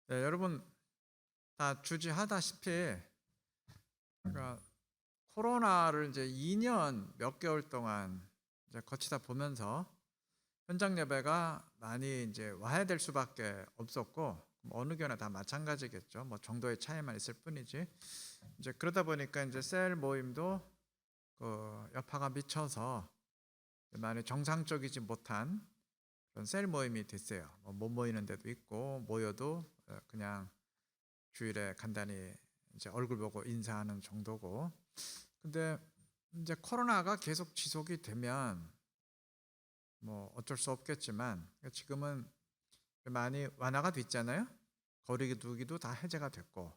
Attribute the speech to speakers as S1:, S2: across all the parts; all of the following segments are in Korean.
S1: 네, 여러분 다 주지하다시피 그러니까 코로나를 이제 2년 몇 개월 동안 이제 거치다 보면서 현장 예배가 많이 이제 와야 될 수밖에 없었고 뭐 어느 교회나 다 마찬가지겠죠. 뭐 정도의 차이만 있을 뿐이지. 이제 그러다 보니까 이제 셀 모임도 그 여파가 미쳐서 많이 정상적이지 못한 그런 셀 모임이 됐어요. 뭐 못 모이는 데도 있고 모여도 그냥 주일에 간단히 이제 얼굴 보고 인사하는 정도고. 근데 이제 코로나가 계속 지속이 되면 뭐 어쩔 수 없겠지만 지금은 많이 완화가 됐잖아요. 거리 두기도 다 해제가 됐고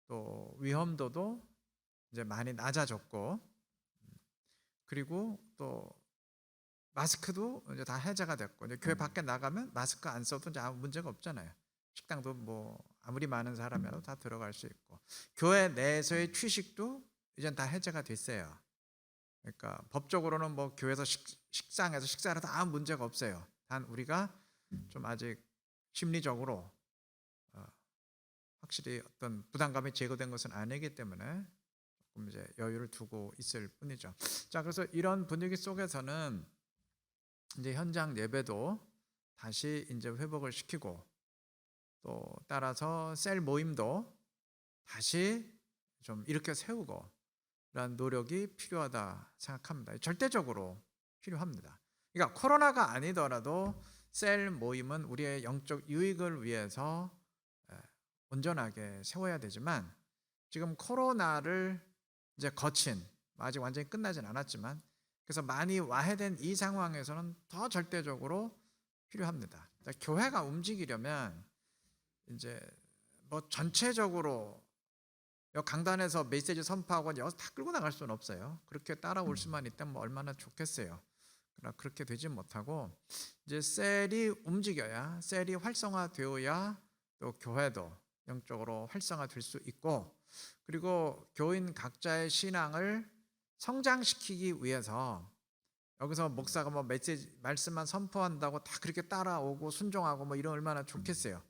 S1: 또 위험도도 이제 많이 낮아졌고 그리고 또 마스크도 이제 다 해제가 됐고 이제 교회 밖에 나가면 마스크 안 써도 이제 아무 문제가 없잖아요. 식당도 뭐 아무리 많은 사람이라도 다 들어갈 수 있고 교회 내에서의 취식도 이젠 다 해제가 됐어요. 그러니까 법적으로는 뭐 교회에서 식상에서 식사를 해도 아무 문제가 없어요. 단 우리가 좀 아직 심리적으로 어, 확실히 어떤 부담감이 제거된 것은 아니기 때문에 조금 이제 여유를 두고 있을 뿐이죠. 자, 그래서 이런 분위기 속에서는 이제 현장 예배도 다시 이제 회복을 시키고 또 따라서 셀 모임도 다시 좀 일으켜 세우고 라는 노력이 필요하다 생각합니다. 절대적으로 필요합니다. 그러니까 코로나가 아니더라도 셀 모임은 우리의 영적 유익을 위해서 온전하게 세워야 되지만 지금 코로나를 이제 거친 아직 완전히 끝나진 않았지만 그래서 많이 와해된 이 상황에서는 더 절대적으로 필요합니다. 교회가 움직이려면 이제 뭐 전체적으로 강단에서 메시지 선포하고 여기서 다 끌고 나갈 수는 없어요. 그렇게 따라올 수만 있다면 뭐 얼마나 좋겠어요. 그러나 그렇게 되지 못하고 이제 셀이 움직여야 셀이 활성화되어야 또 교회도 영적으로 활성화될 수 있고 그리고 교인 각자의 신앙을 성장시키기 위해서 여기서 목사가 뭐 메시지 말씀만 선포한다고 다 그렇게 따라오고 순종하고 뭐 이런 얼마나 좋겠어요.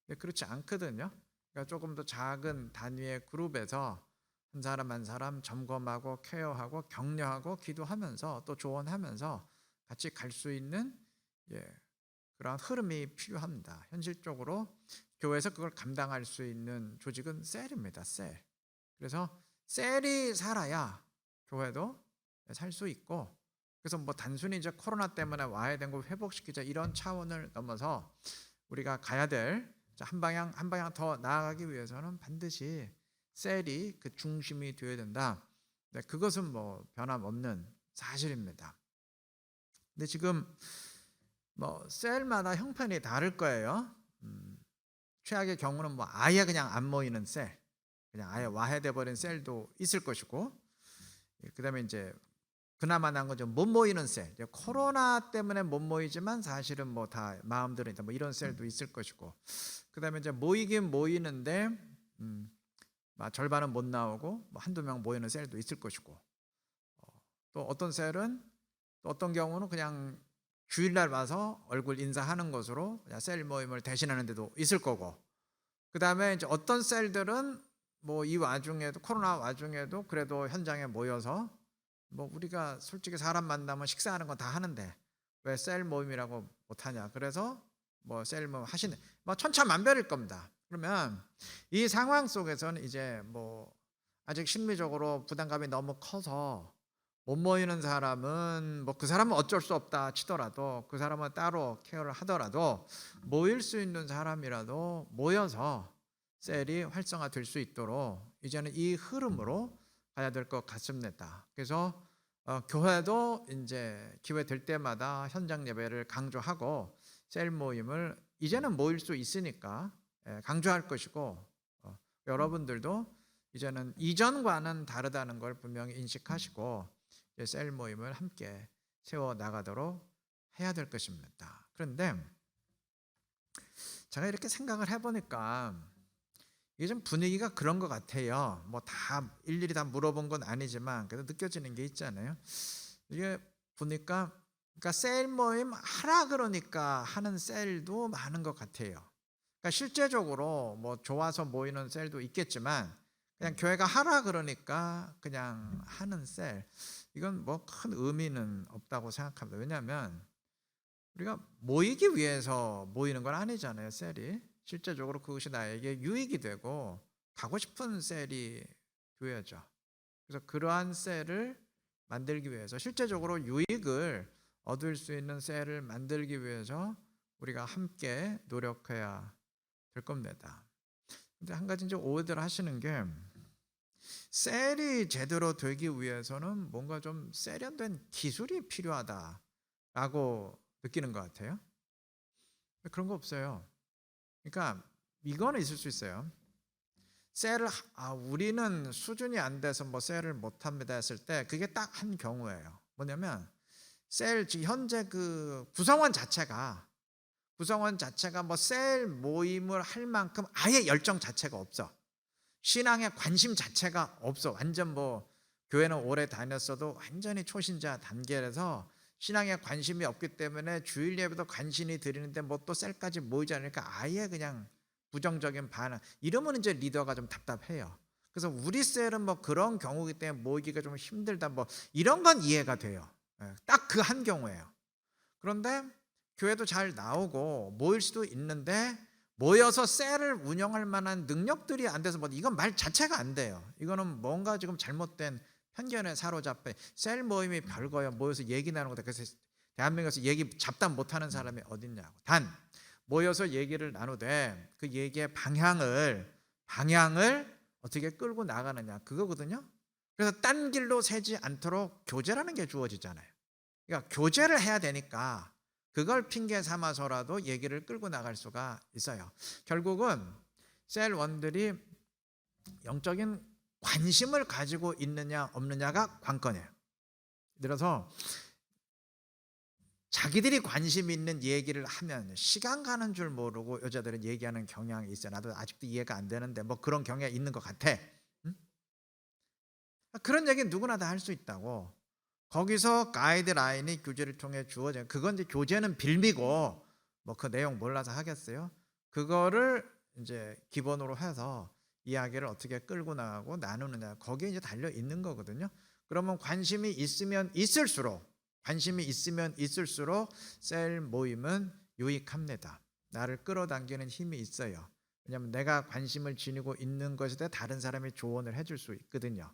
S1: 근데 그렇지 않거든요. 그러니까 조금 더 작은 단위의 그룹에서 한 사람 한 사람 점검하고 케어하고 격려하고 기도하면서 또 조언하면서 같이 갈 수 있는 그러한 흐름이 필요합니다. 현실적으로 교회에서 그걸 감당할 수 있는 조직은 셀입니다. 셀. 그래서 셀이 살아야 교회도 살 수 있고 그래서 뭐 단순히 이제 코로나 때문에 와야 된 걸 회복시키자 이런 차원을 넘어서 우리가 가야 될 한 방향 한 방향 더 나아가기 위해서는 반드시 셀이 그 중심이 되어야 된다. 네, 그것은 뭐 변함없는 사실입니다. 근데 지금 뭐 셀마다 형편이 다를 거예요. 최악의 경우는 뭐 아예 그냥 안 모이는 셀, 그냥 아예 와해돼 버린 셀도 있을 것이고, 그다음에 이제 그나마 나은 건 좀 못 모이는 셀. 이제 코로나 때문에 못 모이지만 사실은 뭐 다 마음대로 있다. 뭐 이런 셀도 있을 것이고. 그다음에 이제 모이긴 모이는데 막 절반은 못 나오고 뭐 한두 명 모이는 셀도 있을 것이고. 또 어떤 셀은 또 어떤 경우는 그냥 주일날 와서 얼굴 인사하는 것으로 그냥 셀 모임을 대신하는 데도 있을 거고. 그다음에 이제 어떤 셀들은 뭐 이 와중에도 코로나 와중에도 그래도 현장에 모여서 뭐 우리가 솔직히 사람 만나면 식사하는 건 다 하는데 왜 셀 모임이라고 못하냐. 그래서 뭐 셀 모임 하시는 뭐 천차만별일 겁니다. 그러면 이 상황 속에서는 이제 뭐 아직 심리적으로 부담감이 너무 커서 못 모이는 사람은 뭐 그 사람은 어쩔 수 없다 치더라도 그 사람은 따로 케어를 하더라도 모일 수 있는 사람이라도 모여서 셀이 활성화될 수 있도록 이제는 이 흐름으로 가야 될 것 같습니다. 그래서 교회도 이제 기회 될 때마다 현장 예배를 강조하고 셀 모임을 이제는 모일 수 있으니까 강조할 것이고 여러분들도 이제는 이전과는 다르다는 걸 분명히 인식하시고 셀 모임을 함께 세워 나가도록 해야 될 것입니다. 그런데 제가 이렇게 생각을 해보니까 이게 좀 분위기가 그런 것 같아요. 뭐 다 일일이 다 물어본 건 아니지만 그래도 느껴지는 게 있잖아요. 이게 보니까 그러니까 셀 모임 하라 그러니까 하는 셀도 많은 것 같아요. 그러니까 실제적으로 뭐 좋아서 모이는 셀도 있겠지만 그냥 교회가 하라 그러니까 그냥 하는 셀, 이건 뭐 큰 의미는 없다고 생각합니다. 왜냐하면 우리가 모이기 위해서 모이는 건 아니잖아요. 셀이 실제적으로 그것이 나에게 유익이 되고 가고 싶은 셀이 교회죠. 그래서 그러한 셀을 만들기 위해서 실제적으로 유익을 얻을 수 있는 셀을 만들기 위해서 우리가 함께 노력해야 될 겁니다. 근데 한 가지 이제 오해들 하시는 게, 셀이 제대로 되기 위해서는 뭔가 좀 세련된 기술이 필요하다라고 느끼는 것 같아요. 그런 거 없어요. 그러니까 이거는 있을 수 있어요. 셀을 우리는 수준이 안 돼서 뭐 셀을 못 합니다 했을 때 그게 딱 한 경우예요. 뭐냐면 셀 지금 현재 그 구성원 자체가 뭐 셀 모임을 할 만큼 아예 열정 자체가 없어. 신앙에 관심 자체가 없어. 완전 뭐 교회는 오래 다녔어도 완전히 초신자 단계라서 신앙에 관심이 없기 때문에 주일 예배도 간신히 드리는데 뭐 또 셀까지 모이지 않으니까 아예 그냥 부정적인 반응. 이러면 이제 리더가 좀 답답해요. 그래서 우리 셀은 뭐 그런 경우이기 때문에 모이기가 좀 힘들다 뭐 이런 건 이해가 돼요. 딱 그 한 경우예요. 그런데 교회도 잘 나오고 모일 수도 있는데 모여서 셀을 운영할 만한 능력들이 안 돼서 뭐 이건 말 자체가 안 돼요. 이거는 뭔가 지금 잘못된 편견에 사로잡혀. 셀 모임이 별거야. 모여서 얘기 나누는 거다. 그래서 대한민국에서 얘기 잡담 못하는 사람이 어딨냐고. 단 모여서 얘기를 나누되 그 얘기의 방향을 어떻게 끌고 나가느냐 그거거든요. 그래서 딴 길로 새지 않도록 교제라는 게 주어지잖아요. 그러니까 교제를 해야 되니까 그걸 핑계 삼아서라도 얘기를 끌고 나갈 수가 있어요. 결국은 셀원들이 영적인 관심을 가지고 있느냐 없느냐가 관건이에요. 들어서 자기들이 관심 있는 얘기를 하면 시간 가는 줄 모르고 여자들은 얘기하는 경향이 있어요. 나도 아직도 이해가 안 되는데 뭐 그런 경향이 있는 것 같아. 응? 그런 얘기 누구나 다 할 수 있다고. 거기서 가이드라인이 교제를 통해 주어져요. 그건 이제 교제는 빌미고 뭐 그 내용 몰라서 하겠어요. 그거를 이제 기본으로 해서 이야기를 어떻게 끌고 나가고 나누느냐 거기에 이제 달려 있는 거거든요. 그러면 관심이 있으면 있을수록 셀 모임은 유익합니다. 나를 끌어당기는 힘이 있어요. 왜냐하면 내가 관심을 지니고 있는 것에 대해 다른 사람이 조언을 해줄 수 있거든요.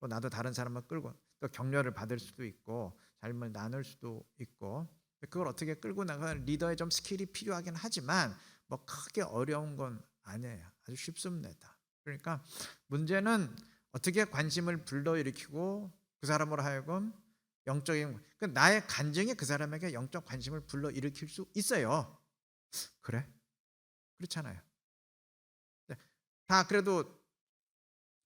S1: 또 나도 다른 사람을 끌고 또 격려를 받을 수도 있고 삶을 나눌 수도 있고, 그걸 어떻게 끌고 나가는 리더의 좀 스킬이 필요하긴 하지만 뭐 크게 어려운 건 아니에요. 아주 쉽습니다. 그러니까 문제는 어떻게 관심을 불러일으키고 그 사람으로 하여금 영적인 나의 간증이 그 사람에게 영적 관심을 불러일으킬 수 있어요. 그래? 그렇잖아요. 네. 다 그래도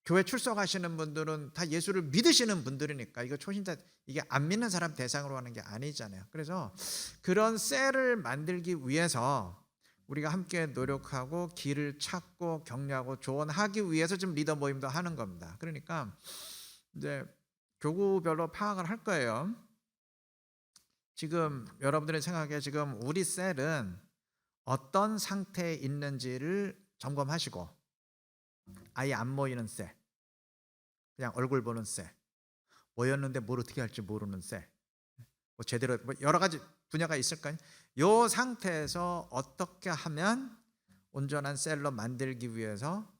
S1: 교회 출석하시는 분들은 다 예수를 믿으시는 분들이니까 이거 초신자 이게 안 믿는 사람 대상으로 하는 게 아니잖아요. 그래서 그런 셀을 만들기 위해서 우리가 함께 노력하고 길을 찾고 격려하고 조언하기 위해서 지금 리더 모임도 하는 겁니다. 그러니까 이제 교구별로 파악을 할 거예요. 지금 여러분들의 생각에 지금 우리 셀은 어떤 상태에 있는지를 점검하시고, 아예 안 모이는 셀, 그냥 얼굴 보는 셀, 모였는데 뭘 어떻게 할지 모르는 셀, 뭐 제대로 뭐 여러 가지 분야가 있을까요? 이 상태에서 어떻게 하면 온전한 셀로 만들기 위해서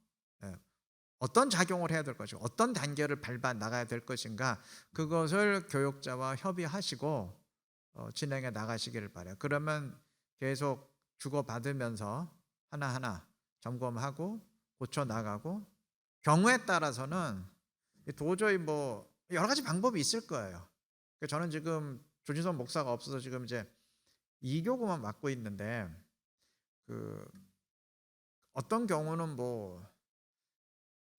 S1: 어떤 작용을 해야 될 것이고 어떤 단계를 밟아 나가야 될 것인가, 그것을 교육자와 협의하시고 진행해 나가시기를 바라요. 그러면 계속 주고받으면서 하나하나 점검하고 고쳐 나가고, 경우에 따라서는 도저히 뭐 여러 가지 방법이 있을 거예요. 저는 지금 조진선 목사가 없어서 지금 이제 2교구만 맡고 있는데, 그 어떤 경우는 뭐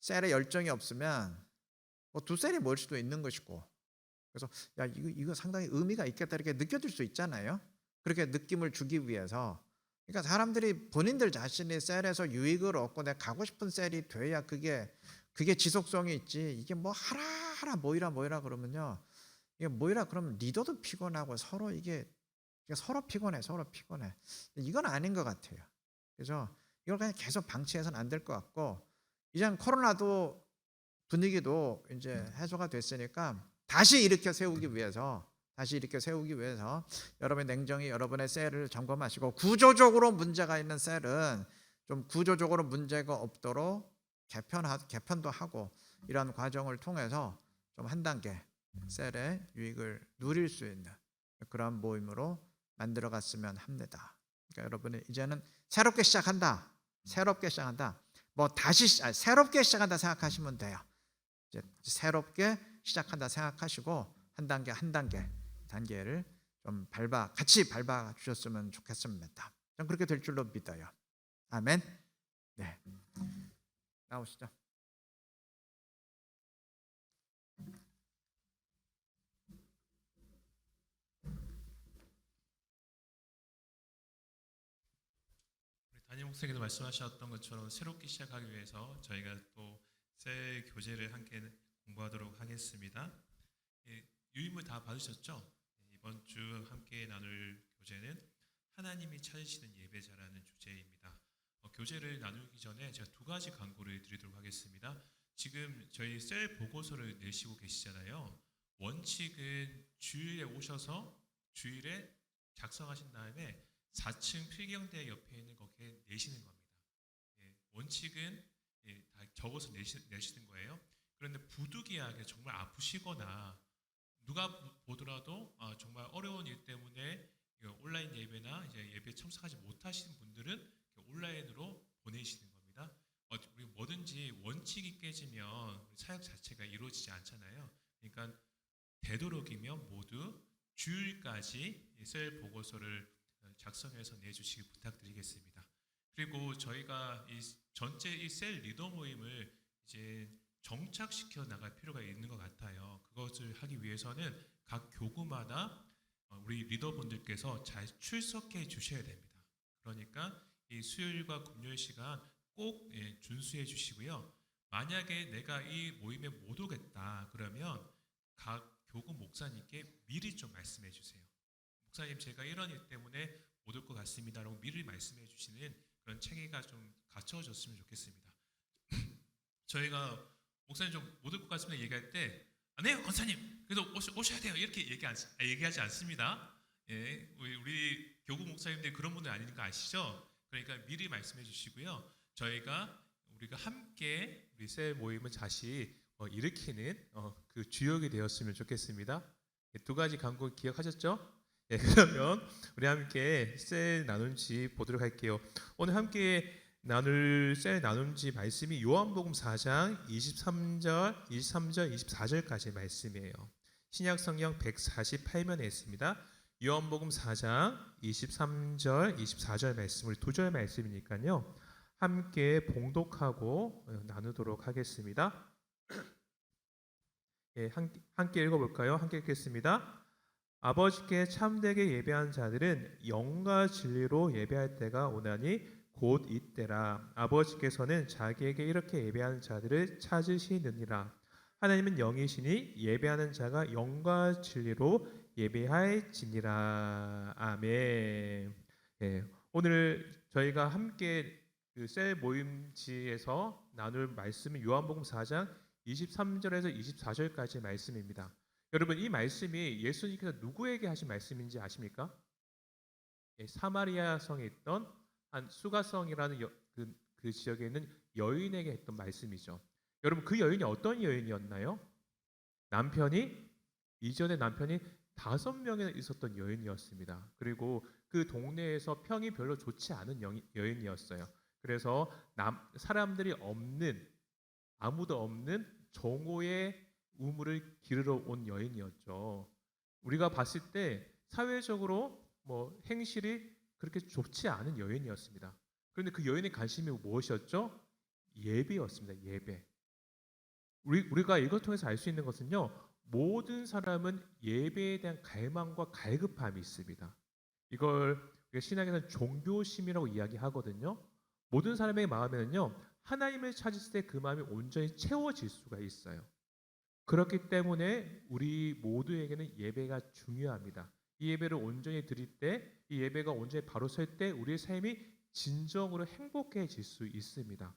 S1: 셀에 열정이 없으면 뭐 두 셀이 모일 수도 있는 것이고, 그래서 야 이거 상당히 의미가 있겠다 이렇게 느껴질 수 있잖아요. 그렇게 느낌을 주기 위해서, 그러니까 사람들이 본인들 자신이 셀에서 유익을 얻고 내가 가고 싶은 셀이 돼야 그게 지속성이 있지. 이게 뭐 하라 모이라 그러면요, 이게 모이라 그러면 리더도 피곤하고 서로 피곤해. 이건 아닌 것 같아요. 그래서 이걸 그냥 계속 방치해서는 안 될 것 같고, 이젠 코로나도 분위기도 이제 해소가 됐으니까 다시 일으켜 세우기 위해서 여러분의 냉정히 여러분의 셀을 점검하시고, 구조적으로 문제가 있는 셀은 좀 구조적으로 문제가 없도록 개편도 하고, 이런 과정을 통해서 좀 한 단계 셀의 유익을 누릴 수 있는 그런 모임으로 만들어 갔으면 합니다. 그러니까 여러분이 이제는 새롭게 시작한다. 뭐 다시 새롭게 시작한다 생각하시면 돼요. 이제 새롭게 시작한다 생각하시고 한 단계를 좀 같이 밟아 주셨으면 좋겠습니다. 전 그렇게 될 줄로 믿어요. 아멘. 네, 나오시죠.
S2: 우리 담임 목사님께서 말씀하셨던 것처럼 새롭게 시작하기 위해서 저희가 또 셀 교재를 함께 공부하도록 하겠습니다. 유인물 다 받으셨죠? 이번 주 함께 나눌 교재는 하나님이 찾으시는 예배자라는 주제입니다. 교재를 나누기 전에 제가 두 가지 광고를 드리도록 하겠습니다. 지금 저희 셀 보고서를 내시고 계시잖아요. 원칙은 주일에 오셔서 주일에 작성하신 다음에 4층 필경대 옆에 있는 거기에 내시는 겁니다. 원칙은 다 적어서 내시는 거예요. 그런데 부득이하게 정말 아프시거나 누가 보더라도 정말 어려운 일 때문에 온라인 예배나 이제 예배에 참석하지 못하시는 분들은 온라인으로 보내시는 겁니다. 우리 뭐든지 원칙이 깨지면 사역 자체가 이루어지지 않잖아요. 그러니까 되도록이면 모두 주일까지 셀 보고서를 작성해서 내주시기 부탁드리겠습니다. 그리고 저희가 전체 이 셀 리더 모임을 이제 정착시켜 나갈 필요가 있는 것 같아요. 그것을 하기 위해서는 각 교구마다 우리 리더분들께서 잘 출석해 주셔야 됩니다. 그러니까 이 수요일과 금요일 시간 꼭 준수해 주시고요. 만약에 내가 이 모임에 못 오겠다 그러면 각 교구 목사님께 미리 좀 말씀해 주세요. 목사님, 제가 이런 일 때문에 못 올 것 같습니다라고 미리 말씀해 주시는 그런 체계가 좀 갖춰졌으면 좋겠습니다. 저희가 목사님 좀 못 올 것 같습니다 얘기할 때 네 권사님 그래도 오셔야 돼요 이렇게 얘기하지 않습니다. 우리 교구 목사님들 그런 분들 아닌 거 아시죠? 그러니까 미리 말씀해 주시고요. 우리가 함께 우리 셀 모임을 다시 일으키는 그 주역이 되었으면 좋겠습니다. 두 가지 광고 기억하셨죠? 그러면 우리 함께 셀 나눔지 보도록 할게요. 오늘 함께 나눌 셀 나눔지 말씀이 요한복음 4장 23절, 24절까지 말씀이에요. 신약 성경 148면에 있습니다. 요한복음 4장 23절, 24절 말씀, 우리 2절 말씀이니까요. 함께 봉독하고 나누도록 하겠습니다. 함께 읽어볼까요? 함께 읽겠습니다. 아버지께 참되게 예배한 자들은 영과 진리로 예배할 때가 오나니 곧 이때라. 아버지께서는 자기에게 이렇게 예배하는 자들을 찾으시느니라. 하나님은 영이시니 예배하는 자가 영과 진리로 예배할지니라. 아멘. 오늘 저희가 함께 그 셀 모임지에서 나눌 말씀은 요한복음 4장 23절에서 24절까지 말씀입니다. 여러분, 이 말씀이 예수님께서 누구에게 하신 말씀인지 아십니까? 사마리아 성에 있던 한 수가성이라는 그 지역에 있는 여인에게 했던 말씀이죠. 여러분, 그 여인이 어떤 여인이었나요? 이전에 남편이 5명이나 있었던 여인이었습니다. 그리고 그 동네에서 평이 별로 좋지 않은 여인이었어요. 그래서 사람들이 아무도 없는 정오의 우물을 기르러 온 여인이었죠. 우리가 봤을 때 사회적으로 행실이 그렇게 좋지 않은 여인이었습니다. 그런데 그 여인의 관심이 무엇이었죠? 예배였습니다. 예배. 우리가 이걸 통해서 알 수 있는 것은요, 모든 사람은 예배에 대한 갈망과 갈급함이 있습니다. 이걸 신학에서는 종교심이라고 이야기하거든요. 모든 사람의 마음에는요, 하나님을 찾을 때 그 마음이 온전히 채워질 수가 있어요. 그렇기 때문에 우리 모두에게는 예배가 중요합니다. 이 예배를 온전히 드릴 때, 이 예배가 온전히 바로 설 때 우리의 삶이
S3: 진정으로 행복해질 수 있습니다.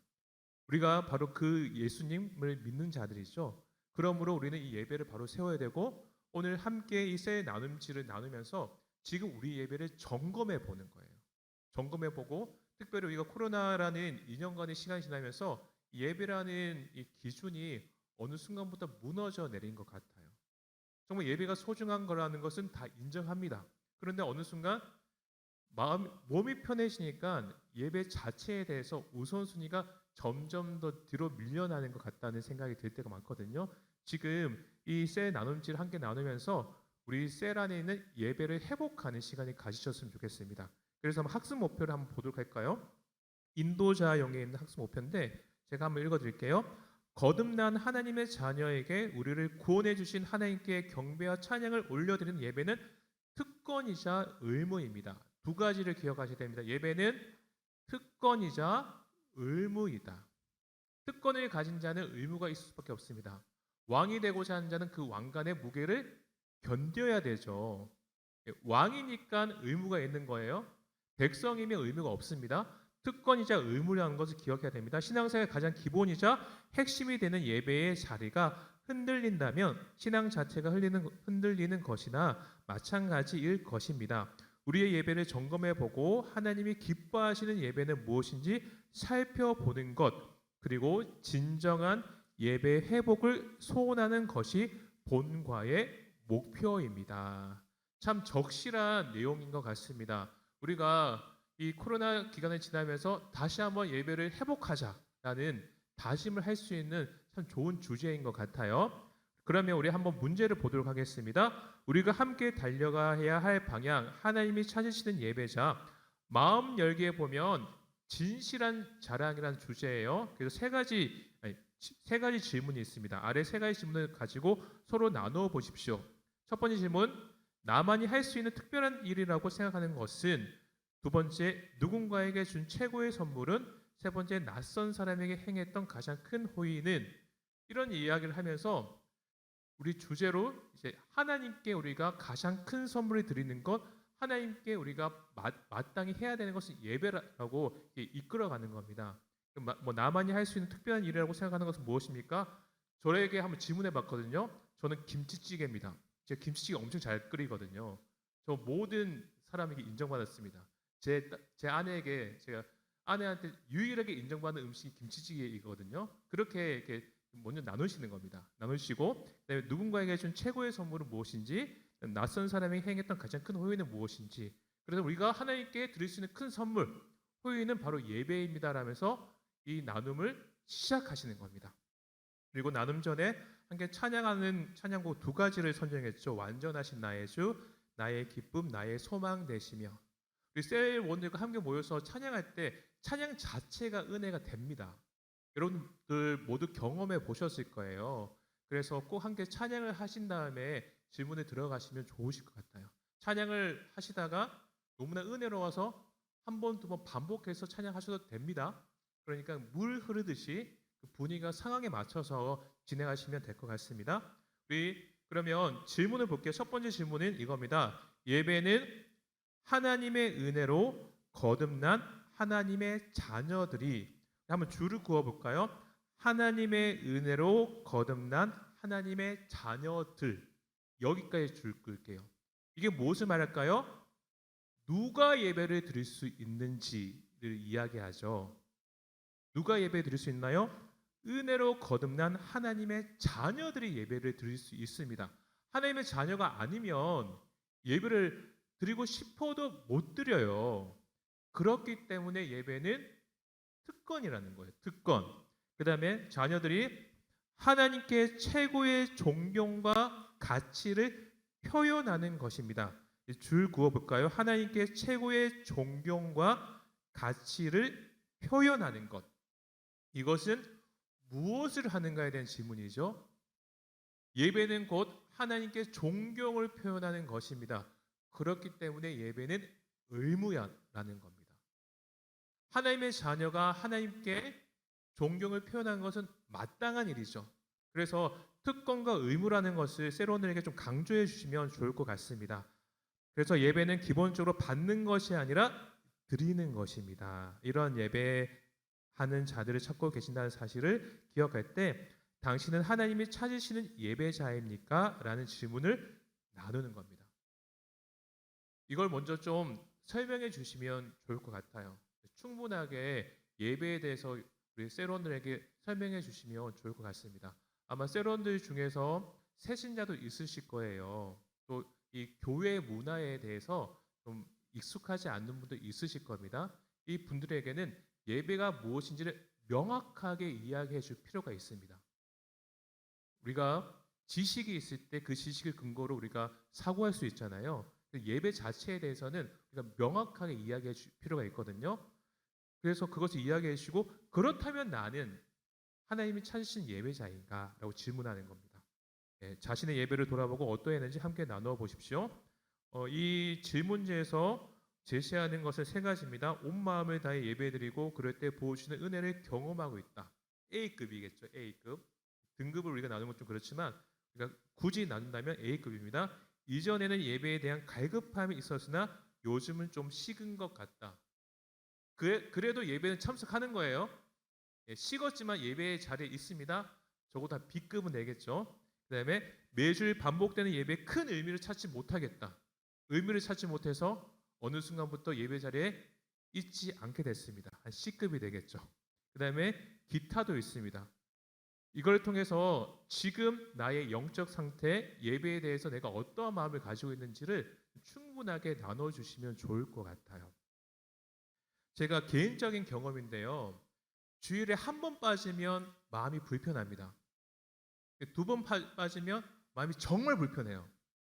S3: 우리가 바로 그 예수님을 믿는 자들이죠. 그러므로 우리는 이 예배를 바로 세워야 되고 오늘 함께 이 새 나눔지를 나누면서 지금 우리 예배를 점검해 보는 거예요. 점검해 보고 특별히 우리가 코로나라는 2년간의 시간이 지나면서 예배라는 이 기준이 어느 순간부터 무너져 내린 것 같아요. 정말 예배가 소중한 거라는 것은 다 인정합니다. 그런데 어느 순간 몸이 편해지니까 예배 자체에 대해서 우선순위가 점점 더 뒤로 밀려나는 것 같다는 생각이 들 때가 많거든요. 지금 이 셀 나눔지를 함께 나누면서 우리 셀 안에 있는 예배를 회복하는 시간을 가지셨으면 좋겠습니다. 그래서 한번 학습 목표를 한번 보도록 할까요? 인도자용에 있는 학습 목표인데 제가 한번 읽어드릴게요. 거듭난 하나님의 자녀에게 우리를 구원해 주신 하나님께 경배와 찬양을 올려드리는 예배는 특권이자 의무입니다. 두 가지를 기억하셔야 됩니다. 예배는 특권이자 의무이다. 특권을 가진 자는 의무가 있을 수밖에 없습니다. 왕이 되고자 하는 자는 그 왕관의 무게를 견뎌야 되죠. 왕이니까 의무가 있는 거예요. 백성이면 의무가 없습니다. 특권이자 의무라는 것을 기억해야 됩니다. 신앙생활의 가장 기본이자 핵심이 되는 예배의 자리가 흔들린다면 신앙 자체가 흔들리는 것이나 마찬가지일 것입니다. 우리의 예배를 점검해 보고 하나님이 기뻐하시는 예배는 무엇인지 살펴보는 것, 그리고 진정한 예배 회복을 소원하는 것이 본과의 목표입니다. 참 적실한 내용인 것 같습니다. 우리가 이 코로나 기간을 지나면서 다시 한번 예배를 회복하자라는 다짐을 할 수 있는 참 좋은 주제인 것 같아요. 그러면 우리 한번 문제를 보도록 하겠습니다. 우리가 함께 달려가야 할 방향, 하나님이 찾으시는 예배자, 마음 열기에 보면 진실한 자랑이라는 주제예요. 그래서 세 가지 질문이 있습니다. 아래 세 가지 질문을 가지고 서로 나누어 보십시오. 첫 번째 질문, 나만이 할 수 있는 특별한 일이라고 생각하는 것은? 두 번째, 누군가에게 준 최고의 선물은? 세 번째, 낯선 사람에게 행했던 가장 큰 호의는? 이런 이야기를 하면서 우리 주제로 이제 하나님께 우리가 가장 큰 선물을 드리는 것, 하나님께 우리가 마땅히 해야 되는 것은 예배라고 이끌어가는 겁니다. 뭐 나만이 할 수 있는 특별한 일이라고 생각하는 것은 무엇입니까? 저에게 한번 질문해 봤거든요. 저는 김치찌개입니다. 제가 김치찌개 엄청 잘 끓이거든요. 저 모든 사람에게 인정받았습니다. 제 아내에게 제가 아내한테 유일하게 인정받는 음식이 김치찌개이거든요. 그렇게 이렇게 먼저 나누시는 겁니다. 나누시고 그다음에 누군가에게 준 최고의 선물은 무엇인지, 낯선 사람에게 행했던 가장 큰 호의는 무엇인지. 그래서 우리가 하나님께 드릴 수 있는 큰 선물, 호의는 바로 예배입니다라면서 이 나눔을 시작하시는 겁니다. 그리고 나눔 전에 함께 찬양하는 찬양곡 두 가지를 선정했죠. 완전하신 나의 주, 나의 기쁨, 나의 소망 되시며. 우리 셀 원들과 함께 모여서 찬양할 때 찬양 자체가 은혜가 됩니다. 여러분들 모두 경험해 보셨을 거예요. 그래서 꼭 함께 찬양을 하신 다음에 질문에 들어가시면 좋으실 것 같아요. 찬양을 하시다가 너무나 은혜로워서 한 번, 두 번 반복해서 찬양하셔도 됩니다. 그러니까 물 흐르듯이 그 분위기가 상황에 맞춰서 진행하시면 될 것 같습니다. 우리 그러면 질문을 볼게요. 첫 번째 질문은 이겁니다. 예배는 하나님의 은혜로 거듭난 하나님의 자녀들이, 한번 줄을 그어 볼까요? 하나님의 은혜로 거듭난 하나님의 자녀들, 여기까지 줄 끌게요. 이게 무엇을 말할까요? 누가 예배를 드릴 수 있는지를 이야기하죠. 누가 예배 드릴 수 있나요? 은혜로 거듭난 하나님의 자녀들이 예배를 드릴 수 있습니다. 하나님의 자녀가 아니면 예배를 드리고 싶어도 못 드려요. 그렇기 때문에 예배는 특권이라는 거예요. 특권. 그 다음에 자녀들이 하나님께 최고의 존경과 가치를 표현하는 것입니다. 줄 그어볼까요? 하나님께 최고의 존경과 가치를 표현하는 것. 이것은 무엇을 하는가에 대한 질문이죠. 예배는 곧 하나님께 존경을 표현하는 것입니다. 그렇기 때문에 예배는 의무야라는 겁니다. 하나님의 자녀가 하나님께 존경을 표현하는 것은 마땅한 일이죠. 그래서 특권과 의무라는 것을 세론들에게 좀 강조해 주시면 좋을 것 같습니다. 그래서 예배는 기본적으로 받는 것이 아니라 드리는 것입니다. 이런 예배하는 자들을 찾고 계신다는 사실을 기억할 때 당신은 하나님이 찾으시는 예배자입니까? 라는 질문을 나누는 겁니다. 이걸 먼저 좀 설명해 주시면 좋을 것 같아요. 충분하게 예배에 대해서 우리 세론들에게 설명해 주시면 좋을 것 같습니다. 아마 세론들 중에서 새신자도 있으실 거예요. 또 이 교회 문화에 대해서 좀 익숙하지 않는 분도 있으실 겁니다. 이 분들에게는 예배가 무엇인지를 명확하게 이야기해 줄 필요가 있습니다. 우리가 지식이 있을 때 그 지식을 근거로 우리가 사고할 수 있잖아요. 예배 자체에 대해서는 우리가 명확하게 이야기해 줄 필요가 있거든요. 그래서 그것을 이야기해 주시고 그렇다면 나는 하나님이 찾으신 예배자인가? 라고 질문하는 겁니다. 자신의 예배를 돌아보고 어떠했는지 함께 나누어 보십시오. 이 질문지에서 제시하는 것은 세 가지입니다. 온 마음을 다해 예배드리고 그럴 때 부어주시는 은혜를 경험하고 있다. A급이겠죠. A급. 등급을 우리가 나누는 건 좀 그렇지만 우리가 굳이 나눈다면 A급입니다. 이전에는 예배에 대한 갈급함이 있었으나 요즘은 좀 식은 것 같다. 그래도 예배는 참석하는 거예요. 식었지만 예배의 자리에 있습니다. 적어도 다 B급은 내겠죠. 그 다음에 매주 반복되는 예배에 큰 의미를 찾지 못하겠다. 의미를 찾지 못해서 어느 순간부터 예배 자리에 있지 않게 됐습니다. 한 C급이 되겠죠. 그 다음에 기타도 있습니다. 이걸 통해서 지금 나의 영적 상태, 예배에 대해서 내가 어떠한 마음을 가지고 있는지를 충분하게 나눠주시면 좋을 것 같아요. 제가 개인적인 경험인데요. 주일에 한 번 빠지면 마음이 불편합니다. 두 번 빠지면 마음이 정말 불편해요.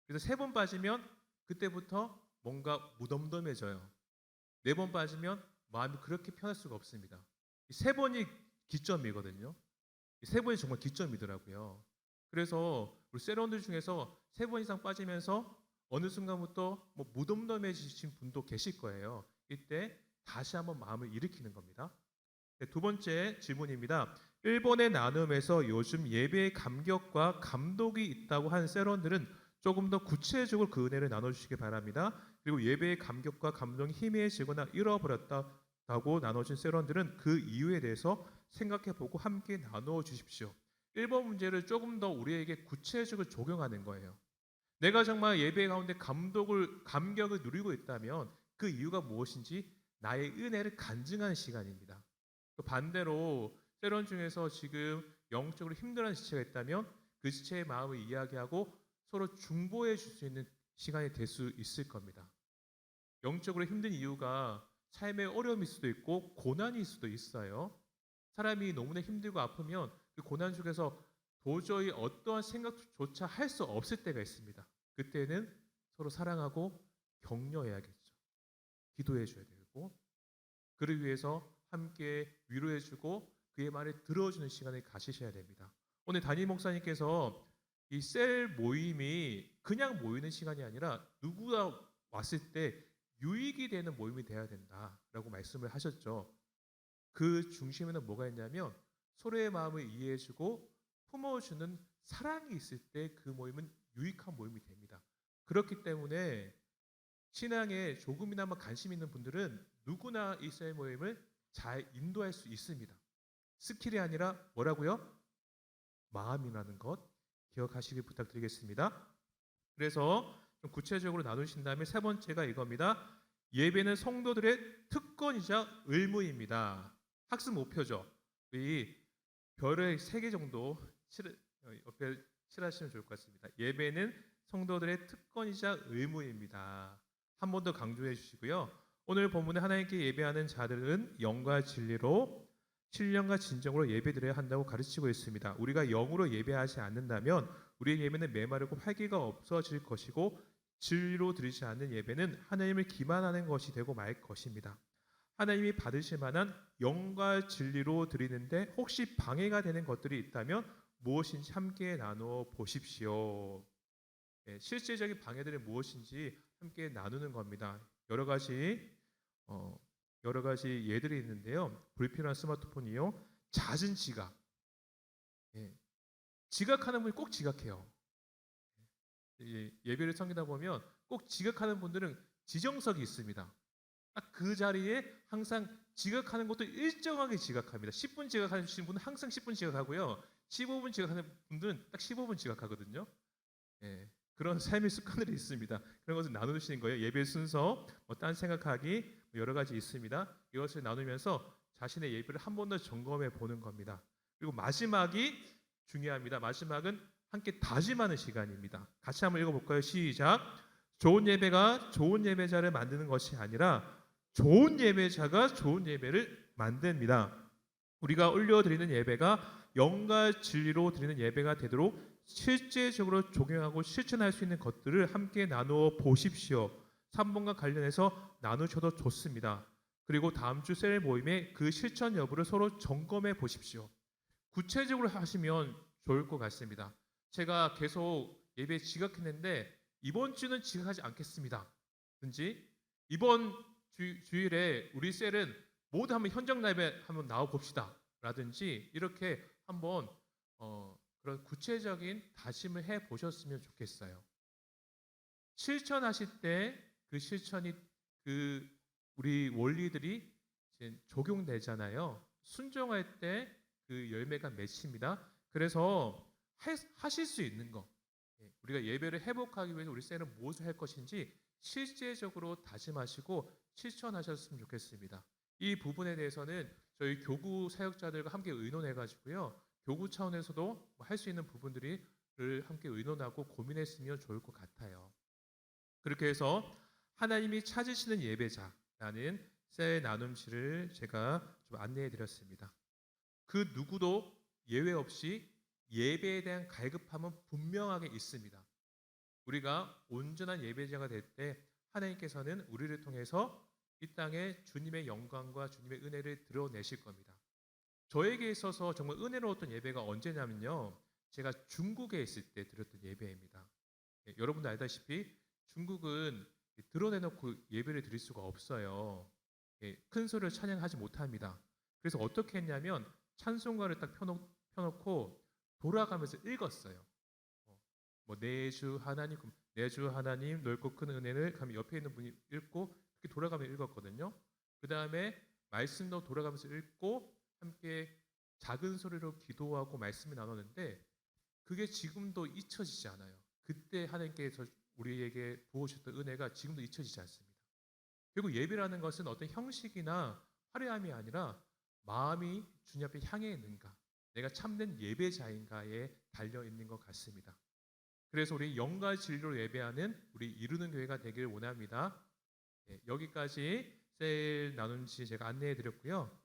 S3: 그래서 세 번 빠지면 그때부터 뭔가 무덤덤해져요. 네 번 빠지면 마음이 그렇게 편할 수가 없습니다. 세 번이 기점이거든요. 세 번이 정말 기점이더라고요. 그래서 우리 세런들 중에서 세 번 이상 빠지면서 어느 순간부터 무덤덤해지신 분도 계실 거예요. 이때 다시 한번 마음을 일으키는 겁니다. 두 번째 질문입니다. 1번의 나눔에서 요즘 예배의 감격과 감독이 있다고 한 세런들은 조금 더 구체적으로 그 은혜를 나눠주시기 바랍니다. 그리고 예배의 감격과 감동이 희미해지거나 잃어버렸다고 나눠진 세런들은 그 이유에 대해서 생각해보고 함께 나누어 주십시오. 1번 문제를 조금 더 우리에게 구체적으로 적용하는 거예요. 내가 정말 예배 가운데 감격을 누리고 있다면 그 이유가 무엇인지 나의 은혜를 간증하는 시간입니다. 또 반대로 세런 중에서 지금 영적으로 힘들어하는 지체가 있다면 그 지체의 마음을 이야기하고 서로 중보해 줄 수 있는 시간이 될 수 있을 겁니다. 영적으로 힘든 이유가 삶의 어려움일 수도 있고 고난일 수도 있어요. 사람이 너무나 힘들고 아프면 그 고난 속에서 도저히 어떠한 생각조차 할 수 없을 때가 있습니다. 그때는 서로 사랑하고 격려해야겠죠. 기도해줘야 되고 그를 위해서 함께 위로해주고 그의 말을 들어주는 시간을 가지셔야 됩니다. 오늘 담임 목사님께서 이 셀 모임이 그냥 모이는 시간이 아니라 누구나 왔을 때 유익이 되는 모임이 되어야 된다라고 말씀을 하셨죠. 그 중심에는 뭐가 있냐면 서로의 마음을 이해해주고 품어주는 사랑이 있을 때 그 모임은 유익한 모임이 됩니다. 그렇기 때문에 신앙에 조금이나마 관심 있는 분들은 누구나 이 셀 모임을 잘 인도할 수 있습니다. 스킬이 아니라 뭐라고요? 마음이라는 것 기억하시길 부탁드리겠습니다. 그래서 좀 구체적으로 나누신 다음에 세 번째가 이겁니다. 예배는 성도들의 특권이자 의무입니다. 학습 목표죠. 이 별을 3개 정도 옆에 칠하시면 좋을 것 같습니다. 예배는 성도들의 특권이자 의무입니다. 한 번 더 강조해 주시고요. 오늘 본문에 하나님께 예배하는 자들은 영과 진리로 신령과 진정으로 예배드려야 한다고 가르치고 있습니다. 우리가 영으로 예배하지 않는다면 우리의 예배는 메마르고 활기가 없어질 것이고 진리로 드리지 않는 예배는 하나님을 기만하는 것이 되고 말 것입니다. 하나님이 받으실 만한 영과 진리로 드리는데 혹시 방해가 되는 것들이 있다면 무엇인지 함께 나누어 보십시오. 실제적인 방해들이 무엇인지 함께 나누는 겁니다. 여러 가지 예들이 있는데요. 불필요한 스마트폰이요. 잦은 지각. 지각하는 분이 꼭 지각해요. 예배를 섬기다 보면 꼭 지각하는 분들은 지정석이 있습니다. 딱 그 자리에 항상 지각하는 것도 일정하게 지각합니다. 10분 지각하시는 분은 항상 10분 지각하고요. 15분 지각하는 분들은 딱 15분 지각하거든요. 예, 그런 삶의 습관들이 있습니다. 그런 것을 나누시는 거예요. 예배 순서, 딴 생각하기 여러 가지 있습니다. 이것을 나누면서 자신의 예배를 한 번 더 점검해 보는 겁니다. 그리고 마지막이 중요합니다. 마지막은 함께 다짐하는 시간입니다. 같이 한번 읽어볼까요? 시작. 좋은 예배가 좋은 예배자를 만드는 것이 아니라 좋은 예배자가 좋은 예배를 만듭니다. 우리가 올려드리는 예배가 영과 진리로 드리는 예배가 되도록 실제적으로 적용하고 실천할 수 있는 것들을 함께 나누어 보십시오. 3번과 관련해서 나누셔도 좋습니다. 그리고 다음 주 셀 모임의 그 실천 여부를 서로 점검해 보십시오. 구체적으로 하시면 좋을 것 같습니다. 제가 계속 예배에 지각했는데 이번 주는 지각하지 않겠습니다. 든지 이번 주일에 우리 셀은 모두 한번 현장 예배 한번 나와 봅시다. 라든지 이렇게 한번 그런 구체적인 다짐을 해 보셨으면 좋겠어요. 실천하실 때 그 실천이 그 우리 원리들이 이제 적용되잖아요. 순종할 때 그 열매가 맺힙니다. 그래서 하실 수 있는 거, 우리가 예배를 회복하기 위해서 우리 셀은 무엇을 할 것인지 실제적으로 다짐하시고 실천하셨으면 좋겠습니다. 이 부분에 대해서는 저희 교구 사역자들과 함께 의논해 가지고요. 교구 차원에서도 할 수 있는 부분들을 함께 의논하고 고민했으면 좋을 것 같아요. 그렇게 해서 하나님이 찾으시는 예배자라는 셀 나눔실을 제가 좀 안내해 드렸습니다. 그 누구도 예외 없이 예배에 대한 갈급함은 분명하게 있습니다. 우리가 온전한 예배자가 될 때 하나님께서는 우리를 통해서 이 땅에 주님의 영광과 주님의 은혜를 드러내실 겁니다. 저에게 있어서 정말 은혜로웠던 예배가 언제냐면요. 제가 중국에 있을 때 드렸던 예배입니다. 여러분도 알다시피 중국은 드러내놓고 예배를 드릴 수가 없어요. 큰 소리를 찬양하지 못합니다. 그래서 어떻게 했냐면 찬송가를 딱 펴놓고 돌아가면서 읽었어요. 내주 하나님, 내주 하나님 넓고 큰 은혜를 그럼 옆에 있는 분이 읽고 그렇게 돌아가면서 읽었거든요. 그 다음에 말씀도 돌아가면서 읽고 함께 작은 소리로 기도하고 말씀을 나눴는데 그게 지금도 잊혀지지 않아요. 그때 하나님께서 우리에게 부어주셨던 은혜가 지금도 잊혀지지 않습니다. 그리고 예배라는 것은 어떤 형식이나 화려함이 아니라 마음이 주님 앞에 향해 있는가, 내가 참된 예배자인가에 달려 있는 것 같습니다. 그래서 우리 영과 진리로 예배하는 우리 이루는 교회가 되길 원합니다. 여기까지 셀 나눔시 제가 안내해 드렸고요.